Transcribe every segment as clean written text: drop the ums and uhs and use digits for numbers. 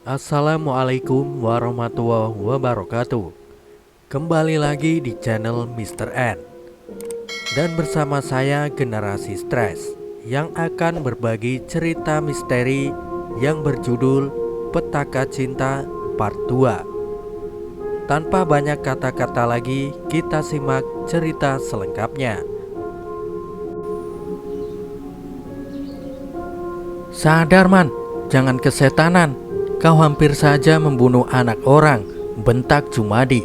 Assalamualaikum warahmatullahi wabarakatuh. Kembali lagi di channel Mr. N. Dan bersama saya Generasi Stres yang akan berbagi cerita misteri yang berjudul Petaka Cinta Part 2. Tanpa banyak kata-kata lagi, kita simak cerita selengkapnya. Sadar man, jangan kesetanan. Kau hampir saja membunuh anak orang, bentak Jumadi.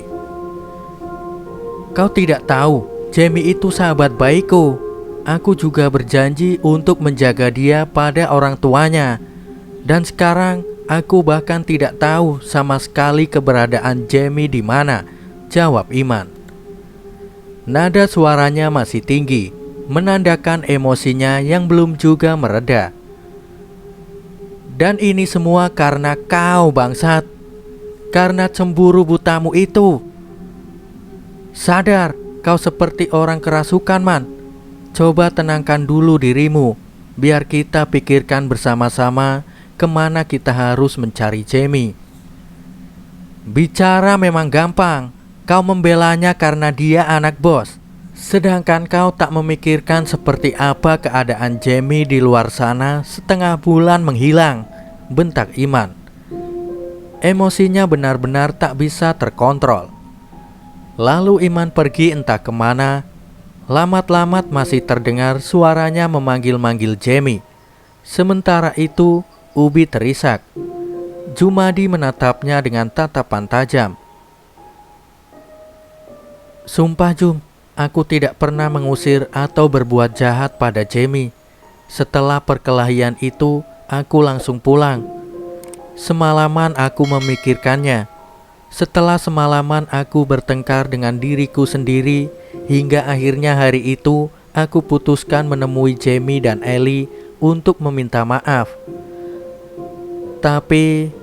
Kau tidak tahu, Jamie itu sahabat baikku. Aku juga berjanji untuk menjaga dia pada orang tuanya. Dan sekarang aku bahkan tidak tahu sama sekali keberadaan Jamie di mana, jawab Iman. Nada suaranya masih tinggi, menandakan emosinya yang belum juga mereda. Dan ini semua karena kau bangsat. Karena cemburu butamu itu. Sadar, kau seperti orang kerasukan man. Coba tenangkan dulu dirimu. Biar kita pikirkan bersama-sama kemana kita harus mencari Jamie. Bicara memang gampang. Kau membelanya karena dia anak bos. Sedangkan kau tak memikirkan seperti apa keadaan Jamie di luar sana setengah bulan menghilang, bentak Iman. Emosinya benar-benar tak bisa terkontrol. Lalu Iman pergi entah kemana. Lamat-lamat masih terdengar suaranya memanggil-manggil Jamie. Sementara itu Ubi terisak. Jumadi menatapnya dengan tatapan tajam. Sumpah Jum, aku tidak pernah mengusir atau berbuat jahat pada Jamie. Setelah perkelahian itu, aku langsung pulang. Semalaman aku memikirkannya. Setelah semalaman aku bertengkar dengan diriku sendiri, hingga akhirnya hari itu aku putuskan menemui Jamie dan Ellie untuk meminta maaf. Tapi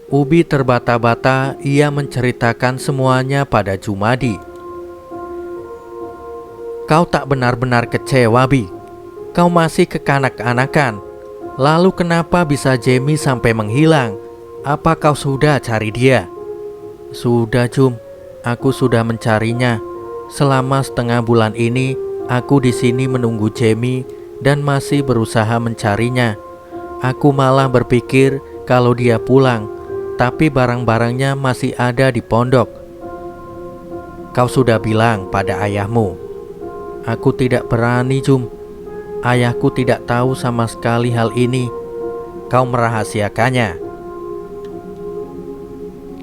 Ubi terbata-bata, ia menceritakan semuanya pada Jumadi. Kau tak benar-benar kecewa, Bi. Kau masih kekanak-kanakan. Lalu kenapa bisa Jamie sampai menghilang? Apa kau sudah cari dia? Sudah Jum, aku sudah mencarinya. Selama setengah bulan ini, aku di sini menunggu Jamie dan masih berusaha mencarinya. Aku malah berpikir kalau dia pulang, tapi barang-barangnya masih ada di pondok. Kau sudah bilang pada ayahmu? Aku tidak berani Jum. Ayahku tidak tahu sama sekali hal ini. Kau merahasiakannya.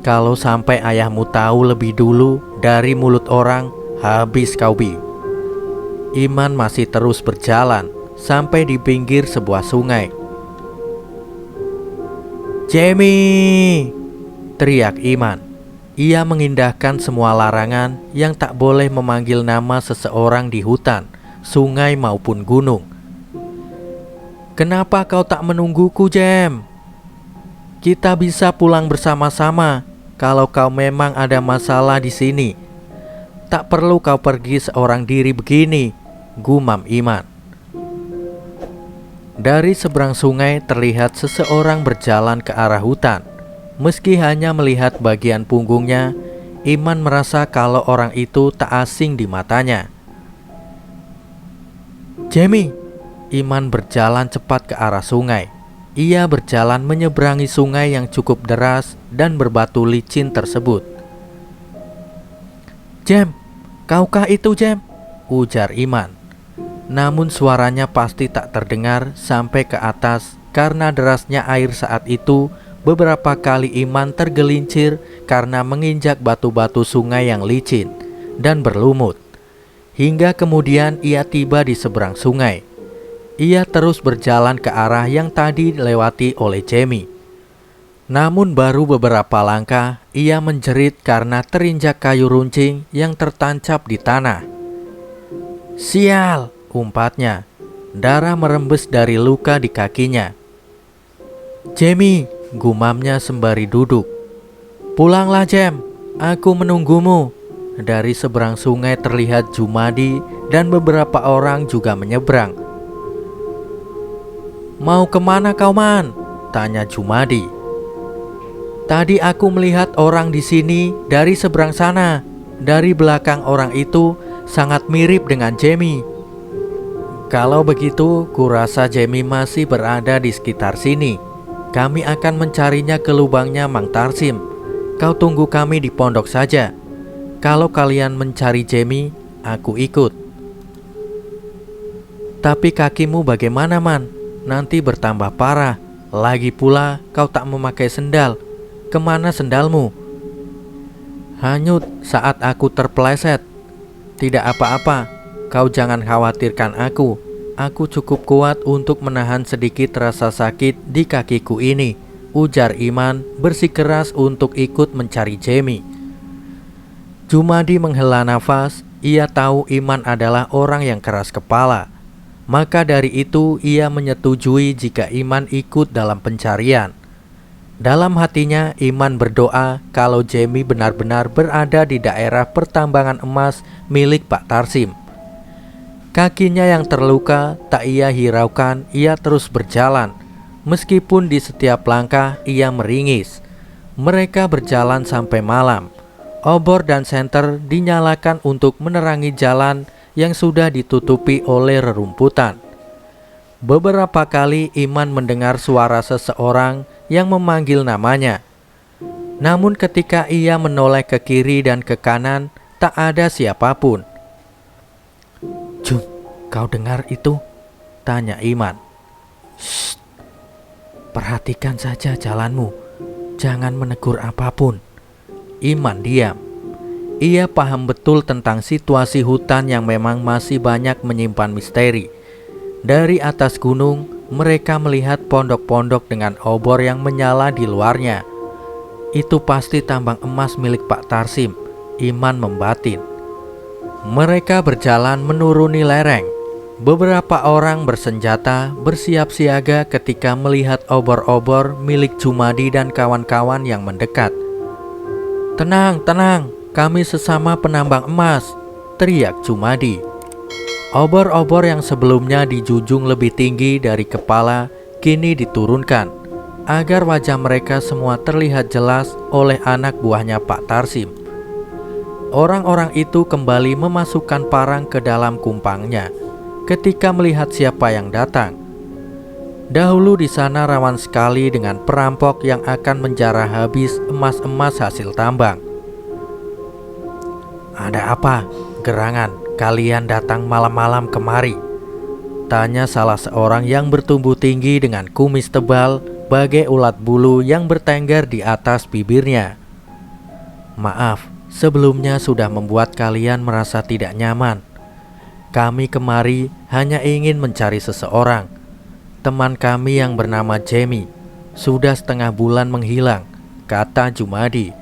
Kalau sampai ayahmu tahu lebih dulu dari mulut orang, habis kau Bi. Iman masih terus berjalan sampai di pinggir sebuah sungai. Jamie! Teriak Iman. Ia mengindahkan semua larangan yang tak boleh memanggil nama seseorang di hutan, sungai maupun gunung. Kenapa kau tak menungguku, Jam? Kita bisa pulang bersama-sama kalau kau memang ada masalah di sini. Tak perlu kau pergi seorang diri begini, gumam Iman. Dari seberang sungai terlihat seseorang berjalan ke arah hutan. Meski hanya melihat bagian punggungnya, Iman merasa kalau orang itu tak asing di matanya. Jamie! Iman berjalan cepat ke arah sungai. Ia berjalan menyeberangi sungai yang cukup deras dan berbatu licin tersebut. Jam! Kaukah itu Jam? Ujar Iman. Namun suaranya pasti tak terdengar sampai ke atas karena derasnya air saat itu. Beberapa kali Iman tergelincir karena menginjak batu-batu sungai yang licin dan berlumut. Hingga kemudian ia tiba di seberang sungai. Ia terus berjalan ke arah yang tadi dilewati oleh Jamie. Namun baru beberapa langkah ia menjerit karena terinjak kayu runcing yang tertancap di tanah. Sial, umpatnya. Darah merembes dari luka di kakinya. Jamie, gumamnya sembari duduk. Pulanglah Jam, aku menunggumu. Dari seberang sungai terlihat Jumadi dan beberapa orang juga menyeberang. Mau kemana kau man? Tanya Jumadi. Tadi aku melihat orang di sini dari seberang sana. Dari belakang orang itu sangat mirip dengan Jamie. Kalau begitu, kurasa Jamie masih berada di sekitar sini. Kami akan mencarinya ke lubangnya Mang Tarsim. Kau tunggu kami di pondok saja. Kalau kalian mencari Jamie, aku ikut. Tapi kakimu bagaimana, Man? Nanti bertambah parah. Lagi pula kau tak memakai sendal. Kemana sendalmu? Hanyut saat aku terpeleset. Tidak apa-apa, kau jangan khawatirkan aku. Aku cukup kuat untuk menahan sedikit rasa sakit di kakiku ini, ujar Iman bersikeras untuk ikut mencari Jamie. Jumadi menghela nafas. Ia tahu Iman adalah orang yang keras kepala. Maka dari itu ia menyetujui jika Iman ikut dalam pencarian. Dalam hatinya Iman berdoa kalau Jamie benar-benar berada di daerah pertambangan emas milik Pak Tarsim. Kakinya yang terluka tak ia hiraukan, ia terus berjalan. Meskipun di setiap langkah ia meringis. Mereka berjalan sampai malam. Obor dan senter dinyalakan untuk menerangi jalan yang sudah ditutupi oleh rerumputan. Beberapa kali Iman mendengar suara seseorang yang memanggil namanya. Namun ketika ia menoleh ke kiri dan ke kanan, tak ada siapapun. "Jum, kau dengar itu?" tanya Iman. "Shh, perhatikan saja jalanmu, jangan menegur apapun." Iman diam. Ia paham betul tentang situasi hutan yang memang masih banyak menyimpan misteri. Dari atas gunung, mereka melihat pondok-pondok dengan obor yang menyala di luarnya. Itu pasti tambang emas milik Pak Tarsim, Iman membatin. Mereka berjalan menuruni lereng. Beberapa orang bersenjata bersiap siaga ketika melihat obor-obor milik Jumadi dan kawan-kawan yang mendekat. "Tenang, tenang, kami sesama penambang emas," teriak Jumadi. Obor-obor yang sebelumnya dijunjung lebih tinggi dari kepala kini diturunkan agar wajah mereka semua terlihat jelas oleh anak buahnya Pak Tarsim. Orang-orang itu kembali memasukkan parang ke dalam kumpangnya ketika melihat siapa yang datang. Dahulu di sana rawan sekali dengan perampok yang akan menjarah habis emas-emas hasil tambang. "Ada apa, gerangan? Kalian datang malam-malam kemari?" tanya salah seorang yang bertumbuh tinggi dengan kumis tebal bagai ulat bulu yang bertengger di atas bibirnya. "Maaf, sebelumnya sudah membuat kalian merasa tidak nyaman. Kami kemari hanya ingin mencari seseorang. Teman kami yang bernama Jamie sudah setengah bulan menghilang," kata Jumadi.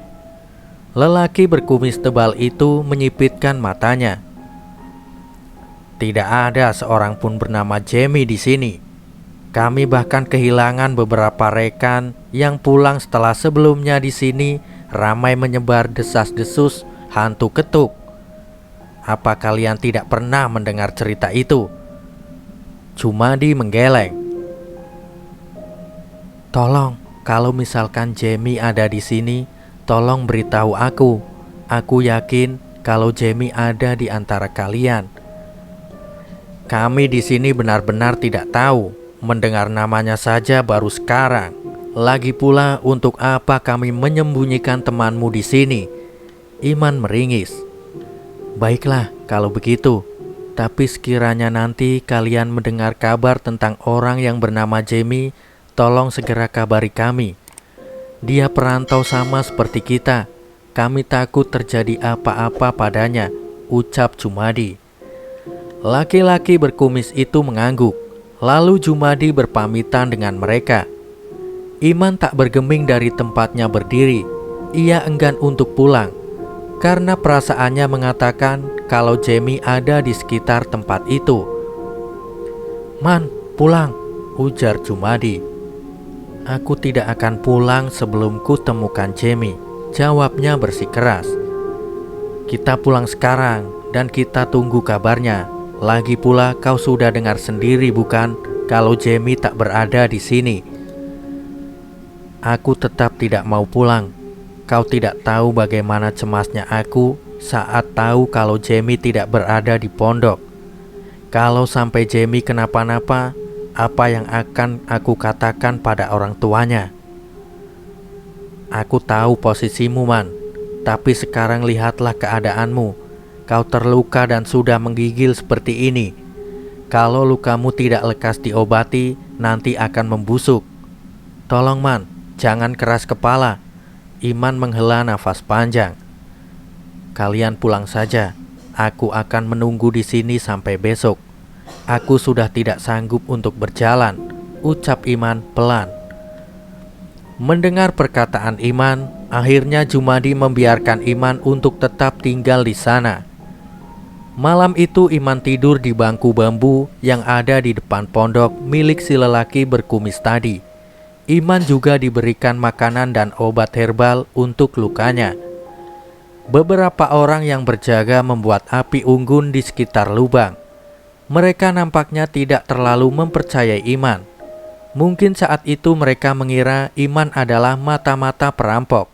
Lelaki berkumis tebal itu menyipitkan matanya. "Tidak ada seorang pun bernama Jamie di sini. Kami bahkan kehilangan beberapa rekan yang pulang setelah sebelumnya di sini ramai menyebar desas-desus hantu ketuk. Apa kalian tidak pernah mendengar cerita itu?" Jumadi menggeleng. "Tolong, kalau misalkan Jamie ada di sini, tolong beritahu aku. Aku yakin kalau Jamie ada di antara kalian. Kami di sini benar-benar tidak tahu. Mendengar namanya saja baru sekarang. Lagi pula untuk apa kami menyembunyikan temanmu di sini?" Iman meringis. "Baiklah kalau begitu. Tapi sekiranya nanti kalian mendengar kabar tentang orang yang bernama Jamie, tolong segera kabari kami. Dia perantau sama seperti kita. Kami takut terjadi apa-apa padanya," ucap Jumadi. Laki-laki berkumis itu mengangguk. Lalu Jumadi berpamitan dengan mereka. Iman tak bergeming dari tempatnya berdiri. Ia enggan untuk pulang karena perasaannya mengatakan kalau Jamie ada di sekitar tempat itu. "Man, pulang," ujar Jumadi. "Aku tidak akan pulang sebelum ku temukan Jamie," jawabnya bersikeras. "Kita pulang sekarang dan kita tunggu kabarnya. Lagi pula kau sudah dengar sendiri bukan kalau Jamie tak berada di sini." Aku tetap tidak mau pulang. Kau tidak tahu bagaimana cemasnya aku saat tahu kalau Jamie tidak berada di pondok. Kalau sampai Jamie kenapa-napa, apa yang akan aku katakan pada orang tuanya? Aku tahu posisimu, Man. Tapi sekarang lihatlah keadaanmu. Kau terluka dan sudah menggigil seperti ini. Kalau lukamu tidak lekas diobati, nanti akan membusuk. Tolong, Man, jangan keras kepala. Iman menghela nafas panjang. Kalian pulang saja. Aku akan menunggu di sini sampai besok. Aku sudah tidak sanggup untuk berjalan, ucap Iman pelan. Mendengar perkataan Iman, akhirnya Jumadi membiarkan Iman untuk tetap tinggal di sana. Malam itu Iman tidur di bangku bambu yang ada di depan pondok milik si lelaki berkumis tadi. Iman juga diberikan makanan dan obat herbal untuk lukanya. Beberapa orang yang berjaga membuat api unggun di sekitar lubang. Mereka nampaknya tidak terlalu mempercayai Iman. Mungkin saat itu mereka mengira Iman adalah mata-mata perampok.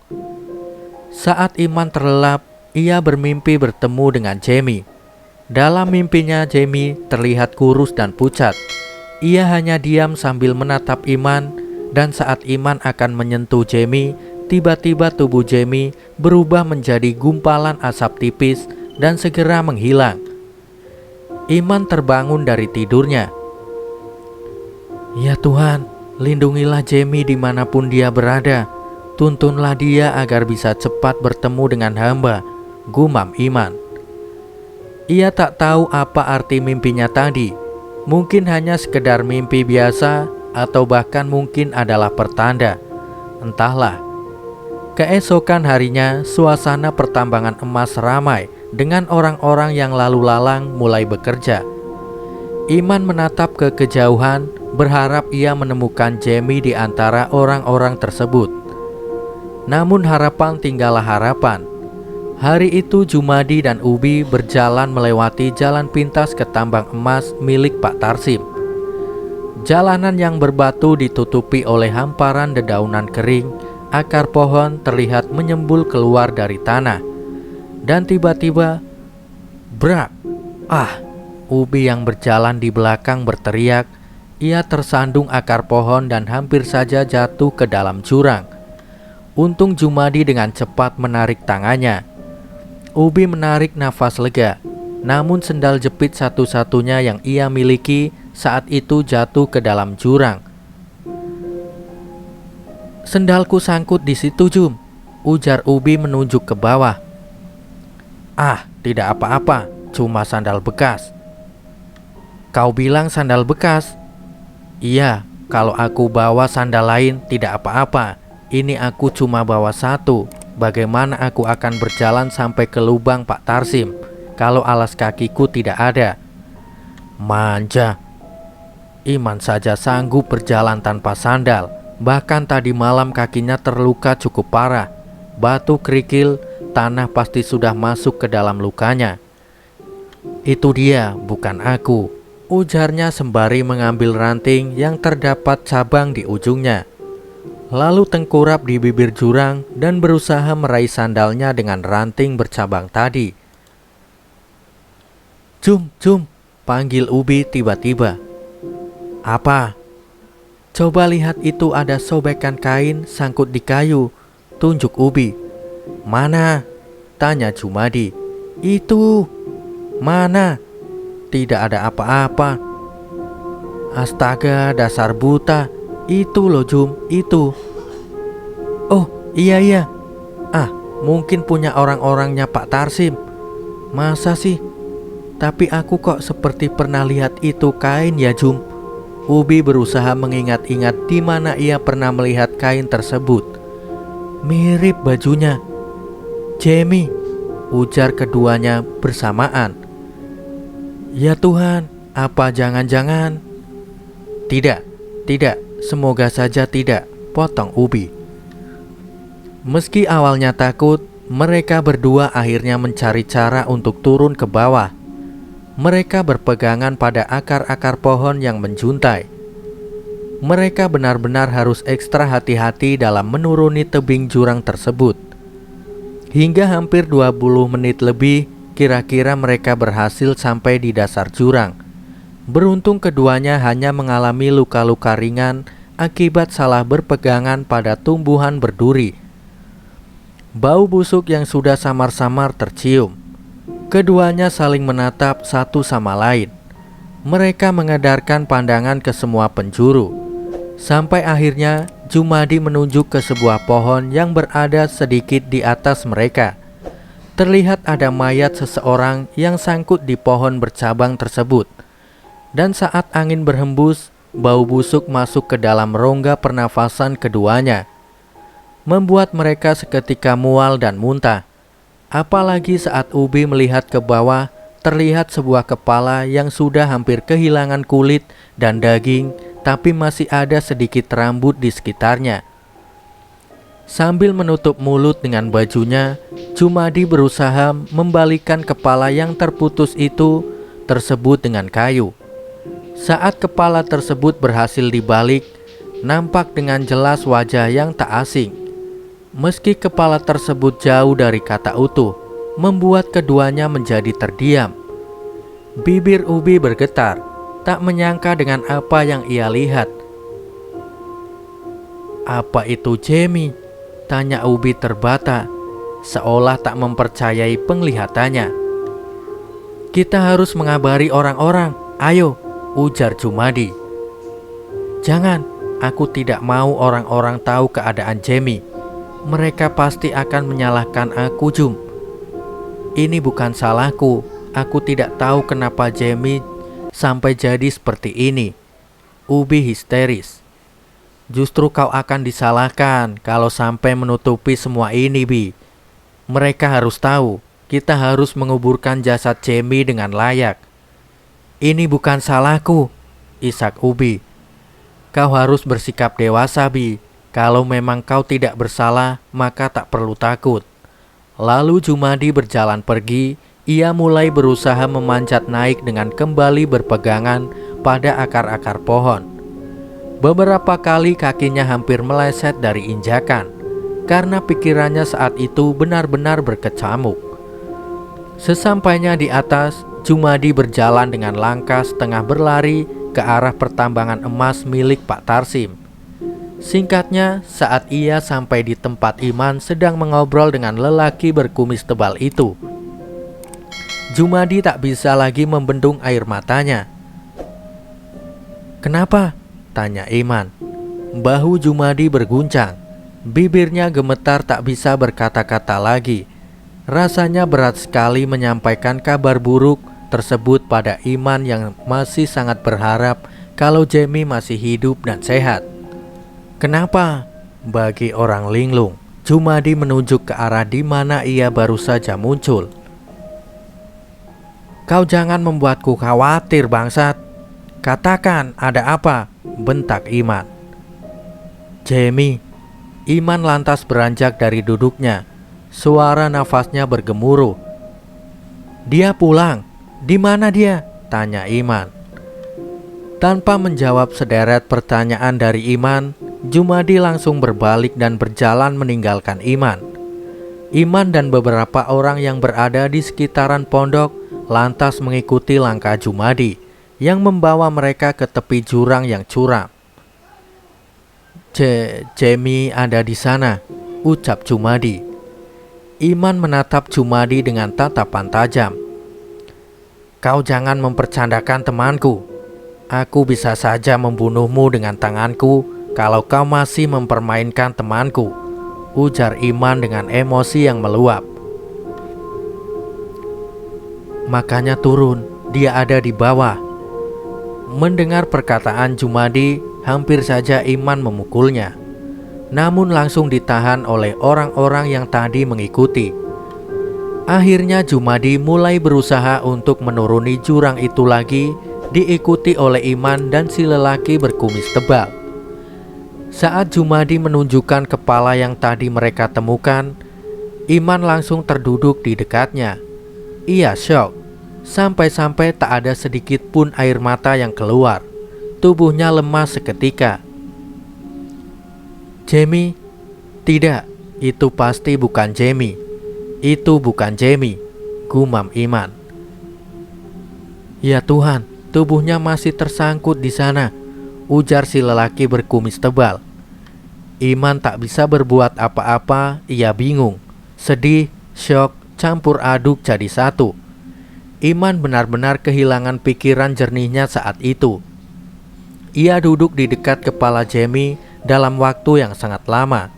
Saat Iman terlelap, ia bermimpi bertemu dengan Jamie. Dalam mimpinya Jamie terlihat kurus dan pucat. Ia hanya diam sambil menatap Iman, dan saat Iman akan menyentuh Jamie, tiba-tiba tubuh Jamie berubah menjadi gumpalan asap tipis dan segera menghilang. Iman terbangun dari tidurnya. Ya Tuhan, lindungilah Jamie dimanapun dia berada. Tuntunlah dia agar bisa cepat bertemu dengan hamba, gumam Iman. Ia tak tahu apa arti mimpinya tadi. Mungkin hanya sekedar mimpi biasa, atau bahkan mungkin adalah pertanda. Entahlah. Keesokan harinya, suasana pertambangan emas ramai dengan orang-orang yang lalu lalang mulai bekerja. Iman menatap ke kejauhan, berharap ia menemukan Jamie di antara orang-orang tersebut. Namun harapan tinggallah harapan. Hari itu Jumadi dan Ubi berjalan melewati jalan pintas ke tambang emas milik Pak Tarsim. Jalanan yang berbatu ditutupi oleh hamparan dedaunan kering, akar pohon terlihat menyembul keluar dari tanah. Dan tiba-tiba, brak! Ubi yang berjalan di belakang berteriak. Ia tersandung akar pohon dan hampir saja jatuh ke dalam jurang. Untung Jumadi dengan cepat menarik tangannya. Ubi menarik nafas lega. Namun sendal jepit satu-satunya yang ia miliki saat itu jatuh ke dalam jurang. Sendalku sangkut di situ, Jum, ujar Ubi menunjuk ke bawah. Tidak apa-apa, cuma sandal bekas. Kau bilang sandal bekas? Iya, kalau aku bawa sandal lain tidak apa-apa. Ini aku cuma bawa satu. Bagaimana aku akan berjalan sampai ke lubang Pak Tarsim kalau alas kakiku tidak ada? Manja. Iman saja sanggup berjalan tanpa sandal. Bahkan tadi malam kakinya terluka cukup parah. Batu kerikil, tanah pasti sudah masuk ke dalam lukanya. Itu dia, bukan aku, ujarnya sembari mengambil ranting yang terdapat cabang di ujungnya. Lalu tengkurap di bibir jurang dan berusaha meraih sandalnya dengan ranting bercabang tadi. Jum, panggil Ubi tiba-tiba. Apa? Coba lihat, itu ada sobekan kain sangkut di kayu, tunjuk Ubi. Mana? Tanya Jumadi. Itu. Mana? Tidak ada apa-apa. Astaga, dasar buta. Itu loh Jum, itu. Oh iya. Mungkin punya orang-orangnya Pak Tarsim. Masa sih? Tapi aku kok seperti pernah lihat itu kain ya Jum. Ubi berusaha mengingat-ingat di mana ia pernah melihat kain tersebut. Mirip bajunya. Jamie, ujar keduanya bersamaan. Ya Tuhan, apa jangan-jangan? Tidak, semoga saja tidak, potong Ubi. Meski awalnya takut, mereka berdua akhirnya mencari cara untuk turun ke bawah. Mereka berpegangan pada akar-akar pohon yang menjuntai. Mereka benar-benar harus ekstra hati-hati dalam menuruni tebing jurang tersebut. Hingga hampir 20 menit lebih, kira-kira mereka berhasil sampai di dasar jurang. Beruntung keduanya hanya mengalami luka-luka ringan akibat salah berpegangan pada tumbuhan berduri. Bau busuk yang sudah samar-samar tercium. Keduanya saling menatap satu sama lain. Mereka mengedarkan pandangan ke semua penjuru. Sampai akhirnya Jumadi menunjuk ke sebuah pohon yang berada sedikit di atas mereka. Terlihat ada mayat seseorang yang sangkut di pohon bercabang tersebut. Dan saat angin berhembus, bau busuk masuk ke dalam rongga pernafasan keduanya, membuat mereka seketika mual dan muntah. Apalagi saat Ubi melihat ke bawah, terlihat sebuah kepala yang sudah hampir kehilangan kulit dan daging, tapi masih ada sedikit rambut di sekitarnya. Sambil menutup mulut dengan bajunya, Jumadi berusaha membalikkan kepala yang terputus itu tersebut dengan kayu. Saat kepala tersebut berhasil dibalik, nampak dengan jelas wajah yang tak asing. Meski kepala tersebut jauh dari kata utuh, membuat keduanya menjadi terdiam. Bibir Ubi bergetar, tak menyangka dengan apa yang ia lihat. "Apa itu Jamie?" tanya Ubi terbata, seolah tak mempercayai penglihatannya. "Kita harus mengabari orang-orang, ayo," ujar Jumadi. "Jangan, aku tidak mau orang-orang tahu keadaan Jamie. Mereka pasti akan menyalahkan aku, Jum. Ini bukan salahku. Aku tidak tahu kenapa Jamie sampai jadi seperti ini." Ubi histeris. "Justru kau akan disalahkan kalau sampai menutupi semua ini, Bi. Mereka harus tahu, kita harus menguburkan jasad Jamie dengan layak." "Ini bukan salahku," isak Ubi. "Kau harus bersikap dewasa, Bi. Kalau memang kau tidak bersalah, maka tak perlu takut." Lalu Jumadi berjalan pergi. Ia mulai berusaha memanjat naik dengan kembali berpegangan pada akar-akar pohon. Beberapa kali kakinya hampir meleset dari injakan, karena pikirannya saat itu benar-benar berkecamuk. Sesampainya di atas, Jumadi berjalan dengan langkah setengah berlari ke arah pertambangan emas milik Pak Tarsim. Singkatnya, saat ia sampai di tempat Iman sedang mengobrol dengan lelaki berkumis tebal itu, Jumadi tak bisa lagi membendung air matanya. "Kenapa?" tanya Iman. Bahu Jumadi berguncang. Bibirnya gemetar tak bisa berkata-kata lagi. Rasanya berat sekali menyampaikan kabar buruk tersebut pada Iman yang masih sangat berharap kalau Jamie masih hidup dan sehat. "Kenapa?" Bagi orang linglung, Jumadi menunjuk ke arah di mana ia baru saja muncul. "Kau jangan membuatku khawatir, bangsat. Katakan ada apa?" bentak Iman. "Jamie." Iman lantas beranjak dari duduknya. Suara nafasnya bergemuruh. "Dia pulang. Di mana dia?" tanya Iman. Tanpa menjawab sederet pertanyaan dari Iman, Jumadi langsung berbalik dan berjalan meninggalkan Iman. Iman dan beberapa orang yang berada di sekitaran pondok lantas mengikuti langkah Jumadi yang membawa mereka ke tepi jurang yang curam. Jamie ada di sana," ucap Jumadi. Iman menatap Jumadi dengan tatapan tajam. "Kau jangan mempercandakan temanku. Aku bisa saja membunuhmu dengan tanganku kalau kau masih mempermainkan temanku," ujar Iman dengan emosi yang meluap. "Makanya turun, dia ada di bawah." Mendengar perkataan Jumadi, hampir saja Iman memukulnya. Namun langsung ditahan oleh orang-orang yang tadi mengikuti. Akhirnya Jumadi mulai berusaha untuk menuruni jurang itu lagi, diikuti oleh Iman dan si lelaki berkumis tebal. Saat Jumadi menunjukkan kepala yang tadi mereka temukan, Iman langsung terduduk di dekatnya. Ia syok, sampai-sampai tak ada sedikit pun air mata yang keluar. Tubuhnya lemas seketika. Jamie? Tidak, itu pasti bukan Jamie. Itu bukan Jamie, gumam Iman. Ya Tuhan, tubuhnya masih tersangkut di sana, ujar si lelaki berkumis tebal. Iman tak bisa berbuat apa-apa, ia bingung, sedih, syok, campur aduk jadi satu. Iman benar-benar kehilangan pikiran jernihnya saat itu. Ia duduk di dekat kepala Jamie dalam waktu yang sangat lama.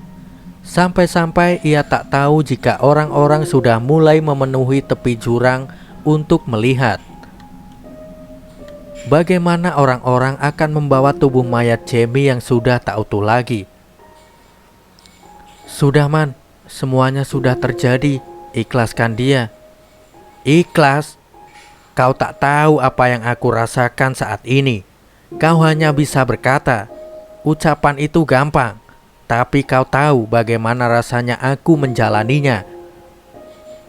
Sampai-sampai ia tak tahu jika orang-orang sudah mulai memenuhi tepi jurang untuk melihat. Bagaimana orang-orang akan membawa tubuh mayat Jamie yang sudah tak utuh lagi? Sudah Man, semuanya sudah terjadi, ikhlaskan dia. Ikhlas? Kau tak tahu apa yang aku rasakan saat ini. Kau hanya bisa berkata, ucapan itu gampang, tapi kau tahu bagaimana rasanya aku menjalaninya.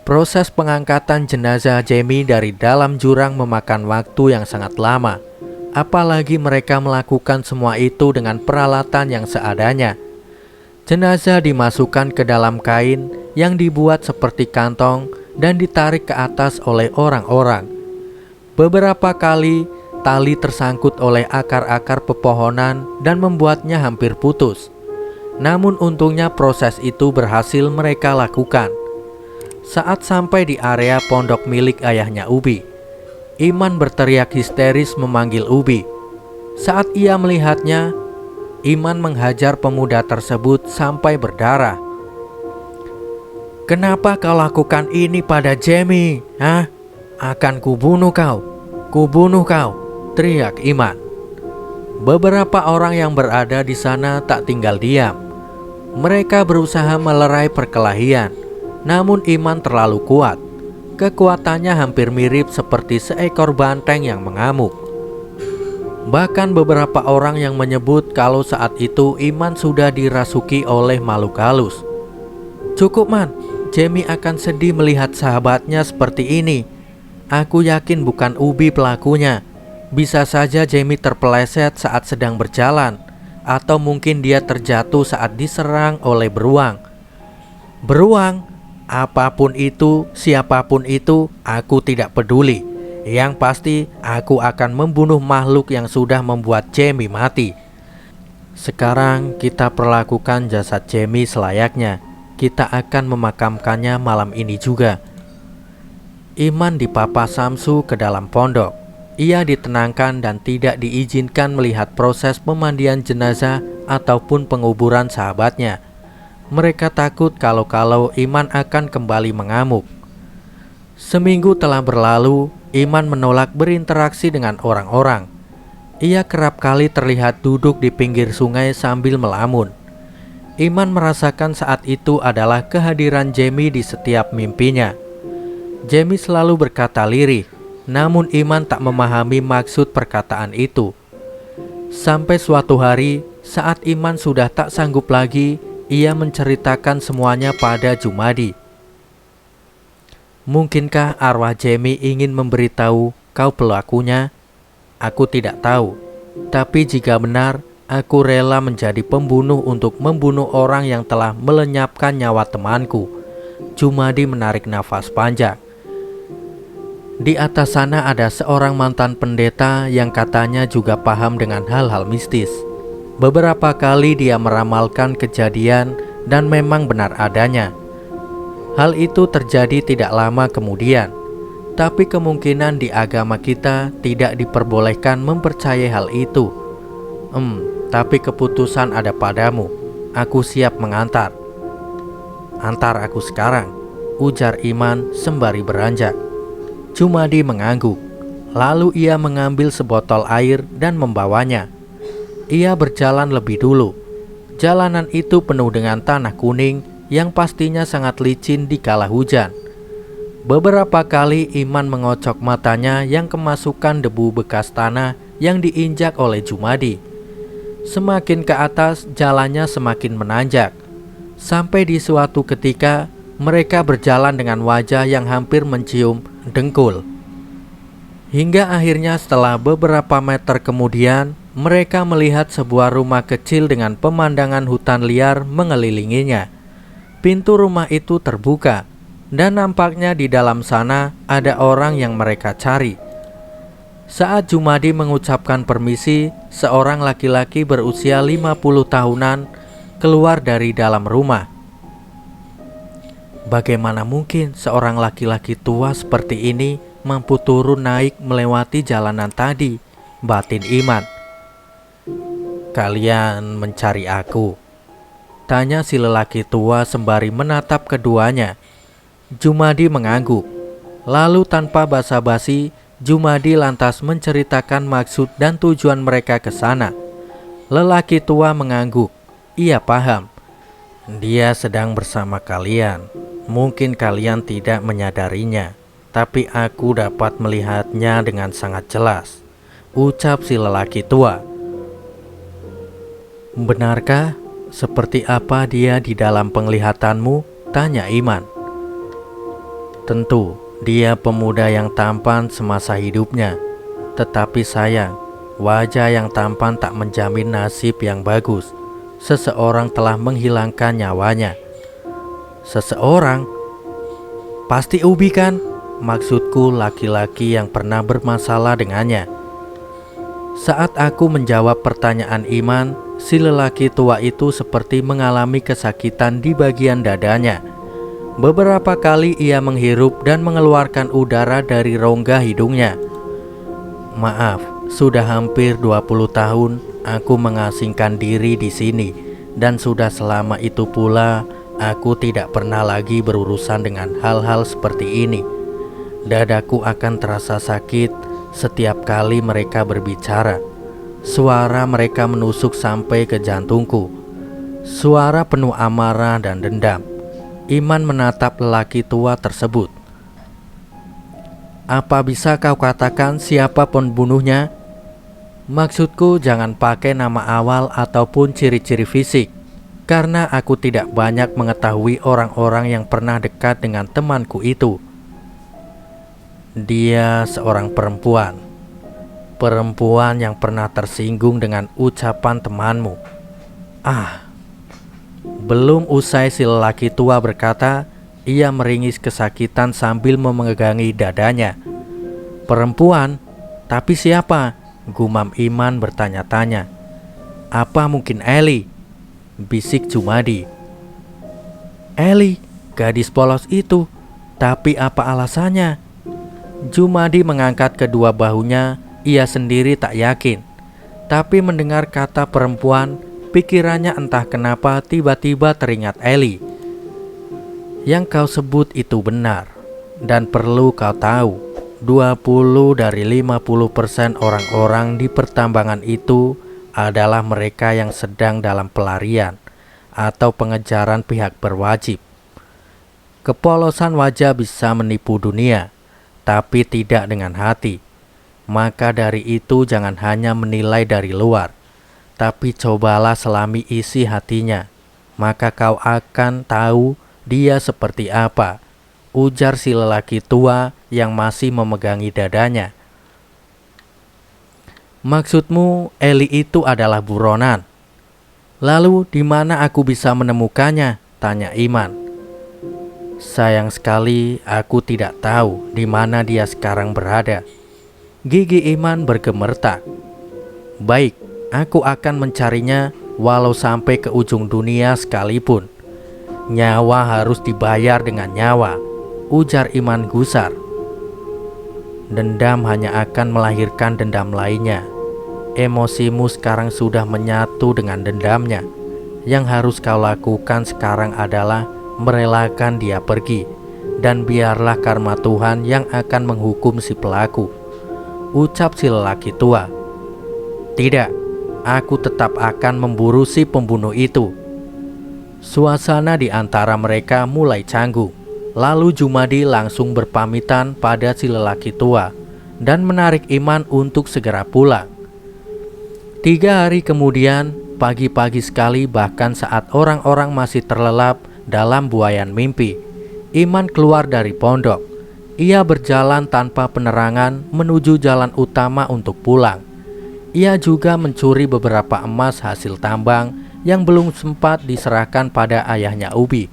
Proses pengangkatan jenazah Jamie dari dalam jurang memakan waktu yang sangat lama. Apalagi mereka melakukan semua itu dengan peralatan yang seadanya. Jenazah dimasukkan ke dalam kain yang dibuat seperti kantong dan ditarik ke atas oleh orang-orang. Beberapa kali tali tersangkut oleh akar-akar pepohonan dan membuatnya hampir putus. Namun untungnya proses itu berhasil mereka lakukan. Saat sampai di area pondok milik ayahnya Ubi, Iman berteriak histeris memanggil Ubi. Saat ia melihatnya, Iman menghajar pemuda tersebut sampai berdarah. Kenapa kau lakukan ini pada Jamie? Hah? Akan kubunuh kau. Kubunuh kau, teriak Iman. Beberapa orang yang berada di sana tak tinggal diam. Mereka berusaha melerai perkelahian, namun Iman terlalu kuat. Kekuatannya hampir mirip seperti seekor banteng yang mengamuk. Bahkan beberapa orang yang menyebut kalau saat itu Iman sudah dirasuki oleh makhluk halus. Cukup Man, Jamie akan sedih melihat sahabatnya seperti ini. Aku yakin bukan Ubi pelakunya. Bisa saja Jamie terpeleset saat sedang berjalan, atau mungkin dia terjatuh saat diserang oleh beruang. Beruang? Apapun itu, siapapun itu, aku tidak peduli. Yang pasti, aku akan membunuh makhluk yang sudah membuat Jamie mati. Sekarang kita perlakukan jasad Jamie selayaknya. Kita akan memakamkannya malam ini juga. Iman dipapa Samsu ke dalam pondok. Ia ditenangkan dan tidak diizinkan melihat proses pemandian jenazah ataupun penguburan sahabatnya. Mereka takut kalau Iman akan kembali mengamuk. Seminggu telah berlalu, Iman menolak berinteraksi dengan orang-orang. Ia kerap kali terlihat duduk di pinggir sungai sambil melamun. Iman merasakan saat itu adalah kehadiran Jamie di setiap mimpinya. Jamie selalu berkata lirih, namun Iman tak memahami maksud perkataan itu. Sampai suatu hari, saat Iman sudah tak sanggup lagi, ia menceritakan semuanya pada Jumadi. Mungkinkah arwah Jamie ingin memberitahu kau pelakunya? Aku tidak tahu. Tapi jika benar, aku rela menjadi pembunuh untuk membunuh orang yang telah melenyapkan nyawa temanku. Jumadi menarik nafas panjang. Di atas sana ada seorang mantan pendeta yang katanya juga paham dengan hal-hal mistis. Beberapa kali dia meramalkan kejadian dan memang benar adanya. Hal itu terjadi tidak lama kemudian. Tapi kemungkinan di agama kita tidak diperbolehkan mempercayai hal itu. Tapi keputusan ada padamu. Aku siap mengantar. Antar aku sekarang, ujar Iman sembari beranjak. Jumadi mengangguk. Lalu ia mengambil sebotol air dan membawanya. Ia berjalan lebih dulu. Jalanan itu penuh dengan tanah kuning yang pastinya sangat licin di kala hujan. Beberapa kali Iman mengocok matanya yang kemasukan debu bekas tanah yang diinjak oleh Jumadi. Semakin ke atas jalannya semakin menanjak. Sampai di suatu ketika mereka berjalan dengan wajah yang hampir mencium dengkul. Hingga akhirnya setelah beberapa meter kemudian Mereka melihat sebuah rumah kecil dengan pemandangan hutan liar mengelilinginya. Pintu rumah itu terbuka, dan nampaknya di dalam sana ada orang yang mereka cari. Saat Jumadi mengucapkan permisi, seorang laki-laki berusia 50 tahunan keluar dari dalam rumah. Bagaimana mungkin seorang laki-laki tua seperti ini mampu turun naik melewati jalanan tadi? Batin Iman. Kalian mencari aku? Tanya si lelaki tua sembari menatap keduanya. Jumadi mengangguk. Lalu tanpa basa-basi, Jumadi lantas menceritakan maksud dan tujuan mereka ke sana. Lelaki tua mengangguk. Ia paham. Dia sedang bersama kalian. Mungkin kalian tidak menyadarinya, tapi aku dapat melihatnya dengan sangat jelas, ucap si lelaki tua. Benarkah? Seperti apa dia di dalam penglihatanmu? Tanya Iman. Tentu, dia pemuda yang tampan semasa hidupnya. Tetapi sayang, wajah yang tampan tak menjamin nasib yang bagus. Seseorang telah menghilangkan nyawanya. Seseorang? Pasti Ubi kan? Maksudku laki-laki yang pernah bermasalah dengannya. Saat aku menjawab pertanyaan Iman, si lelaki tua itu seperti mengalami kesakitan di bagian dadanya. Beberapa kali ia menghirup dan mengeluarkan udara dari rongga hidungnya. Maaf, sudah hampir 20 tahun aku mengasingkan diri di sini, dan sudah selama itu pula aku tidak pernah lagi berurusan dengan hal-hal seperti ini. Dadaku akan terasa sakit setiap kali mereka berbicara. Suara mereka menusuk sampai ke jantungku. Suara penuh amarah dan dendam. Iman menatap lelaki tua tersebut. Apa bisa kau katakan siapa pembunuhnya? Maksudku jangan pakai nama awal ataupun ciri-ciri fisik, karena aku tidak banyak mengetahui orang-orang yang pernah dekat dengan temanku itu. Dia seorang perempuan. Perempuan yang pernah tersinggung dengan ucapan temanmu. Belum usai si lelaki tua berkata, ia meringis kesakitan sambil memegangi dadanya. Perempuan? Tapi siapa? Gumam Iman bertanya-tanya. Apa mungkin Eli? Bisik Jumadi. Eli, gadis polos itu. Tapi apa alasannya? Jumadi mengangkat kedua bahunya. Ia sendiri tak yakin. Tapi mendengar kata perempuan, pikirannya entah kenapa tiba-tiba teringat Eli. Yang kau sebut itu benar. Dan perlu kau tahu, 20 dari 50% orang-orang di pertambangan itu adalah mereka yang sedang dalam pelarian atau pengejaran pihak berwajib. Kepolosan wajah bisa menipu dunia, tapi tidak dengan hati. Maka dari itu jangan hanya menilai dari luar, tapi cobalah selami isi hatinya. Maka kau akan tahu dia seperti apa, ujar si lelaki tua yang masih memegangi dadanya. Maksudmu Eli itu adalah buronan? Lalu di mana aku bisa menemukannya? Tanya Iman. Sayang sekali aku tidak tahu di mana dia sekarang berada. Gigi Iman bergemertak. Baik, aku akan mencarinya walau sampai ke ujung dunia sekalipun. Nyawa harus dibayar dengan nyawa, ujar Iman gusar. Dendam hanya akan melahirkan dendam lainnya. Emosimu sekarang sudah menyatu dengan dendamnya. Yang harus kau lakukan sekarang adalah merelakan dia pergi, dan biarlah karma Tuhan yang akan menghukum si pelaku, ucap si lelaki tua. Tidak, aku tetap akan memburu si pembunuh itu. Suasana di antara mereka mulai canggung. Lalu Jumadi langsung berpamitan pada si lelaki tua dan menarik Iman untuk segera pulang. 3 hari kemudian, pagi-pagi sekali bahkan saat orang-orang masih terlelap dalam buayan mimpi, Iman keluar dari pondok. Ia berjalan tanpa penerangan menuju jalan utama untuk pulang. Ia juga mencuri beberapa emas hasil tambang yang belum sempat diserahkan pada ayahnya Ubi.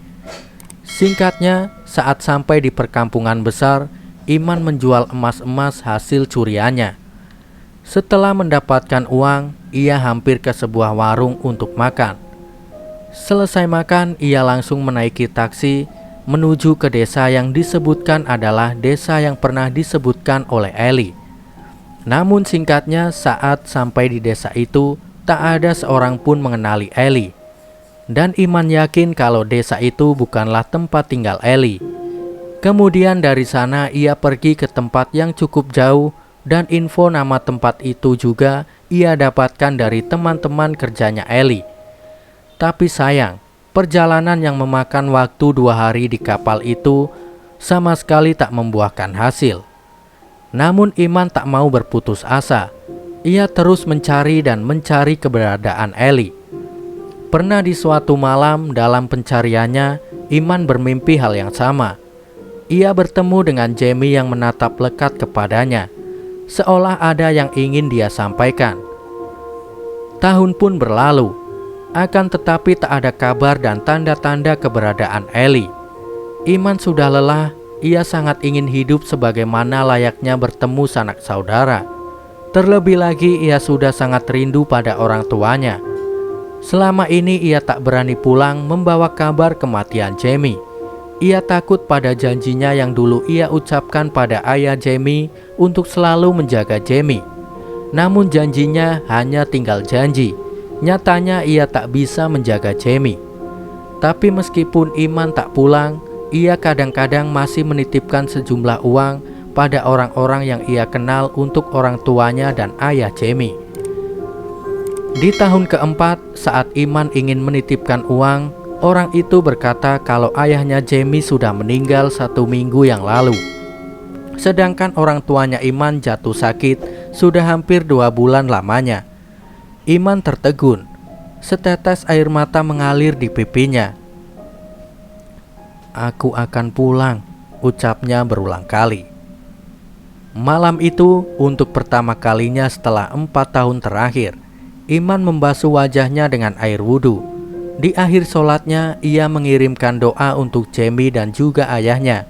Singkatnya, saat sampai di perkampungan besar, Iman menjual emas-emas hasil curiannya. Setelah mendapatkan uang, ia hampir ke sebuah warung untuk makan. Selesai makan, ia langsung menaiki taksi menuju ke desa yang disebutkan adalah desa yang pernah disebutkan oleh Eli. Namun singkatnya, saat sampai di desa itu, tak ada seorang pun mengenali Eli. Dan Iman yakin kalau desa itu bukanlah tempat tinggal Eli. Kemudian dari sana ia pergi ke tempat yang cukup jauh, dan info nama tempat itu juga ia dapatkan dari teman-teman kerjanya Eli. Tapi sayang, perjalanan yang memakan waktu 2 hari di kapal itu sama sekali tak membuahkan hasil. Namun Iman tak mau berputus asa. Ia terus mencari dan mencari keberadaan Eli. Pernah di suatu malam dalam pencariannya, Iman bermimpi hal yang sama. Ia bertemu dengan Jamie yang menatap lekat kepadanya, seolah ada yang ingin dia sampaikan. Tahun pun berlalu, akan tetapi tak ada kabar dan tanda-tanda keberadaan Eli. Iman sudah lelah, ia sangat ingin hidup sebagaimana layaknya bertemu sanak saudara. Terlebih lagi ia sudah sangat rindu pada orang tuanya. Selama ini ia tak berani pulang membawa kabar kematian Jamie. Ia takut pada janjinya yang dulu ia ucapkan pada ayah Jamie untuk selalu menjaga Jamie. Namun janjinya hanya tinggal janji. Nyatanya ia tak bisa menjaga Jamie. Tapi meskipun Iman tak pulang, ia kadang-kadang masih menitipkan sejumlah uang pada orang-orang yang ia kenal untuk orang tuanya dan ayah Jamie. Di tahun keempat, saat Iman ingin menitipkan uang, orang itu berkata kalau ayahnya Jamie sudah meninggal 1 minggu yang lalu. Sedangkan orang tuanya Iman jatuh sakit sudah hampir 2 bulan lamanya. Iman tertegun, setetes air mata mengalir di pipinya. "Aku akan pulang," ucapnya berulang kali. Malam itu, untuk pertama kalinya setelah 4 tahun terakhir, Iman membasuh wajahnya dengan air wudhu. Di akhir sholatnya, ia mengirimkan doa untuk Jamie dan juga ayahnya.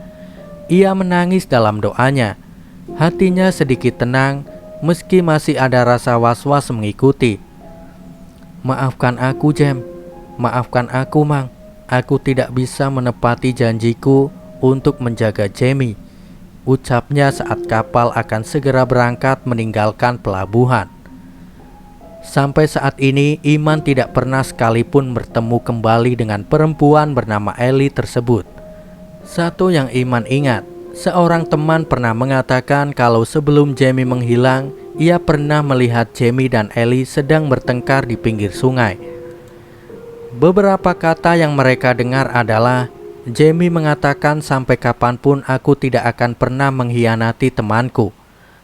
Ia menangis dalam doanya. Hatinya sedikit tenang, meski masih ada rasa was-was mengikuti. "Maafkan aku, Jam. Maafkan aku, Mang. Aku tidak bisa menepati janjiku untuk menjaga Jamie," ucapnya saat kapal akan segera berangkat meninggalkan pelabuhan. Sampai saat ini, Iman tidak pernah sekalipun bertemu kembali dengan perempuan bernama Eli tersebut. Satu yang Iman ingat, seorang teman pernah mengatakan kalau sebelum Jamie menghilang, ia pernah melihat Jamie dan Eli sedang bertengkar di pinggir sungai. Beberapa kata yang mereka dengar adalah, Jamie mengatakan sampai kapanpun aku tidak akan pernah mengkhianati temanku.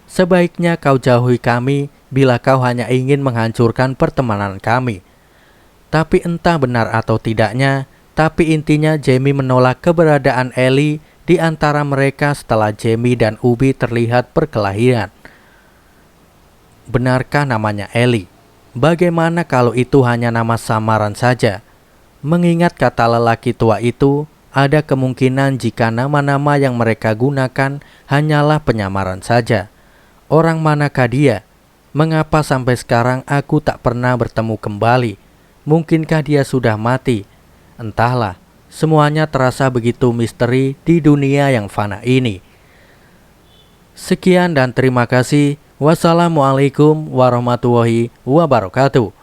Sebaiknya kau jauhi kami bila kau hanya ingin menghancurkan pertemanan kami. Tapi entah benar atau tidaknya, tapi intinya Jamie menolak keberadaan Eli di antara mereka setelah Jamie dan Ubi terlihat perkelahian. Benarkah namanya Eli? Bagaimana kalau itu hanya nama samaran saja? Mengingat kata lelaki tua itu, ada kemungkinan jika nama-nama yang mereka gunakan hanyalah penyamaran saja. Orang manakah dia? Mengapa sampai sekarang aku tak pernah bertemu kembali? Mungkinkah dia sudah mati? Entahlah, semuanya terasa begitu misteri di dunia yang fana ini. Sekian dan terima kasih. Wassalamualaikum warahmatullahi wabarakatuh.